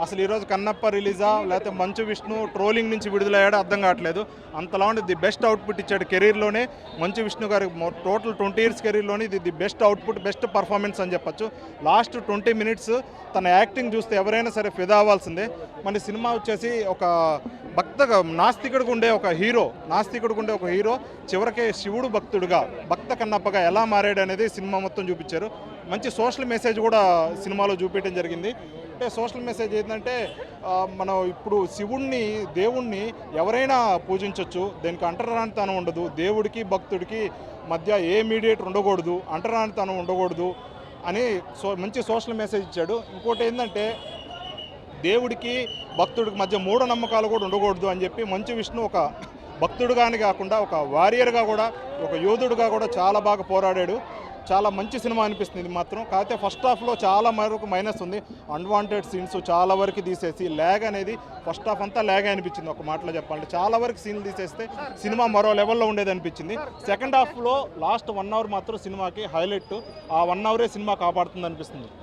అసలు ఈరోజు కన్నప్ప రిలీజా లేకపోతే మంచు విష్ణు ట్రోలింగ్ నుంచి విడుదలయ్యాడో అర్థం కావట్లేదు. అంతలా ఉండి ది బెస్ట్ అవుట్పుట్ ఇచ్చాడు కెరీర్లోనే. మంచు విష్ణు గారి టోటల్ 20 ఇయర్స్ కెరీర్లోని ఇది the best output, best performance అని చెప్పొచ్చు. లాస్ట్ 20 మినిట్స్ తన యాక్టింగ్ చూస్తే ఎవరైనా సరే ఫిదా అవ్వాల్సిందే. మన సినిమా వచ్చేసి ఒక నాస్తికుడికి ఉండే ఒక హీరో చివరికే శివుడు భక్త కన్నప్పగా ఎలా మారాడు అనేది సినిమా మొత్తం చూపించారు. మంచి సోషల్ మెసేజ్ కూడా సినిమాలో చూపించడం జరిగింది. అంటే సోషల్ మెసేజ్ ఏంటంటే మనం ఇప్పుడు దేవుణ్ణి ఎవరైనా పూజించవచ్చు, దీనికి అంటరానితనం ఉండదు, దేవుడికి భక్తుడికి మధ్య ఏ మీడియేటర్ ఉండకూడదు, అంటరానితనం ఉండకూడదు అని మంచి సోషల్ మెసేజ్ ఇచ్చాడు. ఇంకోటి ఏంటంటే దేవుడికి భక్తుడికి మధ్య మూఢనమ్మకాలు కూడా ఉండకూడదు అని చెప్పి మంచు విష్ణు ఒక భక్తుడుగాని కాకుండా ఒక వారియర్గా కూడా, ఒక యోధుడుగా కూడా చాలా బాగా పోరాడాడు. చాలా మంచి సినిమా అనిపిస్తుంది ఇది మాత్రం. కాకపోతే ఫస్ట్ హాఫ్లో చాలా వరకు మైనస్ ఉంది. అన్వాంటెడ్ సీన్స్ చాలా వరకు తీసేసి ల్యాగ్ అనేది ఫస్ట్ హాఫ్ అంతా ల్యాగ్ అనిపించింది. ఒక మాటలో చెప్పాలంటే చాలా వరకు సీన్లు తీసేస్తే సినిమా మరో లెవెల్లో ఉండేది అనిపించింది. సెకండ్ హాఫ్లో లాస్ట్ 1 అవర్ మాత్రం సినిమాకి హైలైట్. ఆ 1 అవరే సినిమా కాపాడుతుంది అనిపిస్తుంది.